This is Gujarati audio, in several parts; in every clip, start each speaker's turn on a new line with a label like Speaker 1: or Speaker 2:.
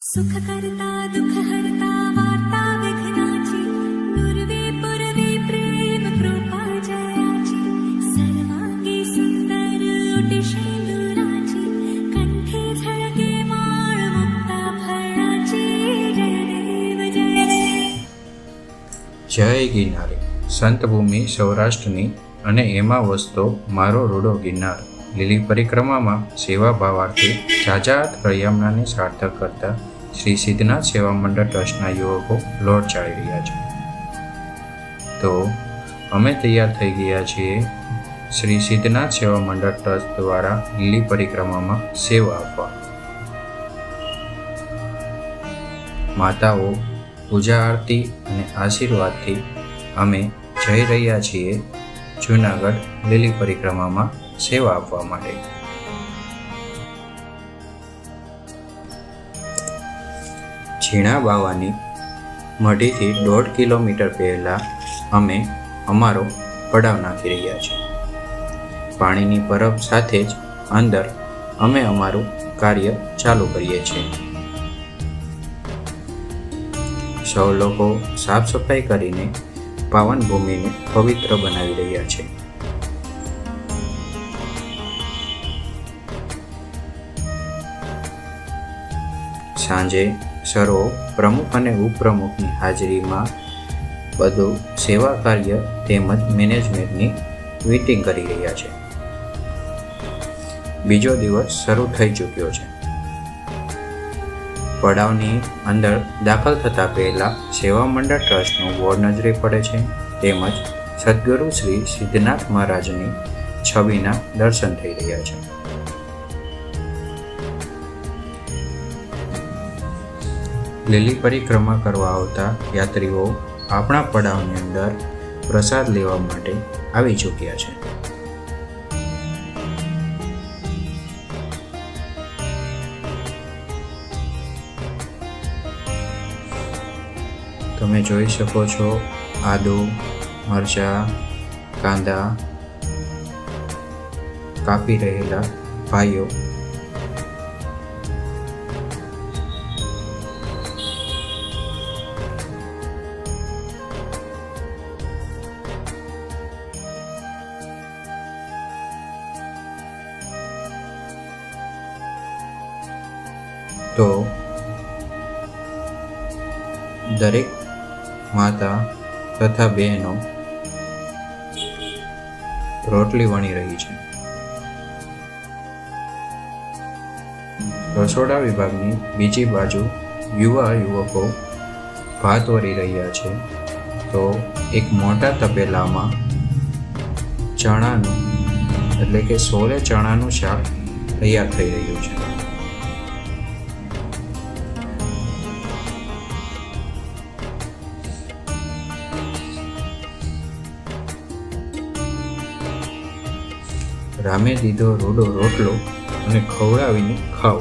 Speaker 1: सुख करता दुख हरता वार्ता विघ्नाची दुर्वे पुरवे प्रेम कृपा जयाची सर्वांगी सुंदर उटिशेंदुराची कंठे झळके माळ मुक्ता फळाची जय देव जय देव।
Speaker 2: જય ગિરનારી સંતભૂમિ સૌરાષ્ટ્રની અને એમાં વસતો મારો રૂડો ગિરનાર લીલી પરિક્રમામાં સેવા ભાવાર્થે જાજાત પ્રયામનાને સાર્થક કરતા શ્રી સિદ્ધનાથ સેવા મંડળ ટ્રસ્ટના યુવકો લોટ ચાળી રહ્યા છે। તો અમે તૈયાર થઈ ગયા છીએ શ્રી સિદ્ધનાથ સેવા મંડળ ટ્રસ્ટ દ્વારા લીલી પરિક્રમામાં સેવા આપવા। માતાઓ પૂજા આરતી અને આશીર્વાદથી અમે જઈ રહ્યા છીએ જૂનાગઢ લીલી પરિક્રમામાં સેવા આપવા માટે। ઝીણા બાવાની મઢીથી 1.5 કિલોમીટર પહેલાં અમે અમારો પડાવ નાખી રહ્યા છીએ। પાણીની પરબ સાથે જ અંદર અમે અમારું કાર્ય ચાલુ કરીએ છીએ। સૌ લોકો સાફ સફાઈ કરીને પાવન ભૂમિને પવિત્ર બનાવી રહ્યા છે। સાંજે સર્વો પ્રમુખ અને ઉપપ્રમુખની હાજરીમાં બધું સેવા કાર્ય તેમજ મેનેજમેન્ટની મીટિંગ કરી રહ્યા છે। બીજો દિવસ શરૂ થઈ ચૂક્યો છે। પડાવની અંદર દાખલ થતા પહેલા સેવા મંડળ ટ્રસ્ટનું બોર્ડ નજરે પડે છે તેમજ સદગુરુ શ્રી સિદ્ધનાથ મહારાજની છબીના દર્શન થઈ રહ્યા છે। લીલી પરિક્રમા કરવા આવતા યાત્રીઓ આપણા પડાવની અંદર પ્રસાદ લેવા માટે આવી ચૂક્યા છે। તમે જોઈ શકો છો આદુ, મરચાં, કાંદા કાપી રહેલા ભાઈઓ। તો દરેક માતા તથા બહેનો રોટલી વણી રહી છે। રસોડા વિભાગની બીજી બાજુ યુવા યુવકો ભાત વળી રહ્યા છે। તો એક મોટા તપેલામાં ચણાનું એટલે કે સોલે ચણાનું શાક તૈયાર થઈ રહ્યું છે। રામે દીધો રૂડો રોટલો અને ખવડાવીને ખાઓ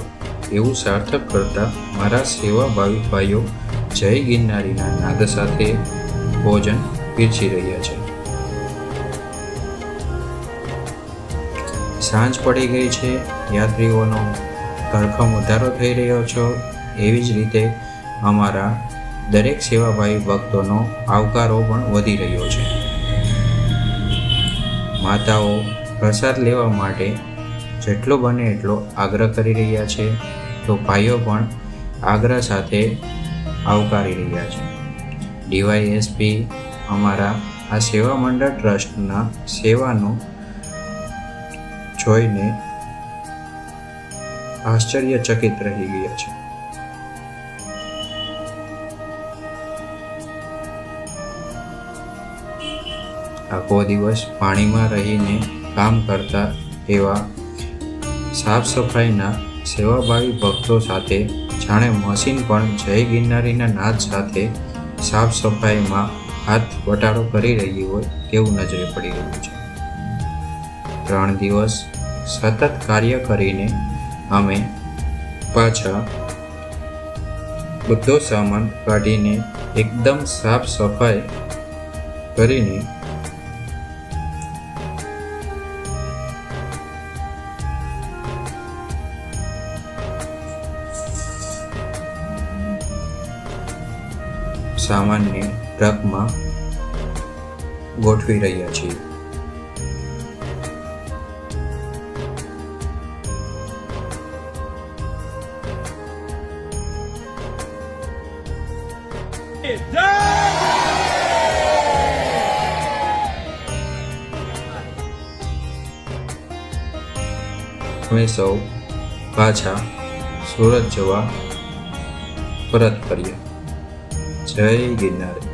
Speaker 2: એવું સાર્થક કરતા મારા સેવાભાવી ભાઈઓ જય ગિરનારીના નાદ સાથે ભોજન પીરસી રહ્યા છે। સાંજ પડી ગઈ છે, યાત્રીઓનો ધડકમ વધારો થઈ રહ્યો છે। એવી જ રીતે અમારા દરેક સેવાભાવી ભક્તોનો આવકારો પણ વધી રહ્યો છે। માતાઓ પ્રસાદ લેવા માટે જેટલો બને એટલો આગ્રહ કરી રહ્યા છે, તો ભાઈઓ પણ આગ્રહ સાથે આવકારી રહ્યા છે। ડીવાયએસપી અમારા આ સેવા મંડળ ટ્રસ્ટના સેવાનું જોઈને આશ્ચર્યચકિત રહી ગયા છે। આખો દિવસ પાણીમાં રહીને કામ કરતા એવા સાફ સફાઈના સેવાભાવી ભક્તો સાથે જાણે મશીન પણ જય ગિરનારીના નાદ સાથે સાફ સફાઈમાં હાથ વટાળો કરી રહી હોય તેવું નજરે પડી રહ્યું છે। 3 દિવસ સતત કાર્ય કરીને અમે પાછા બધો સામાન કાઢીને એકદમ સાફ સફાઈ કરીને સામાનને ટ્રકમાં ગોઠવી રહ્યા છીએ. અમે સૌ પાછા સુરત જવા પરત ફર્યા. જય ગિરનાર.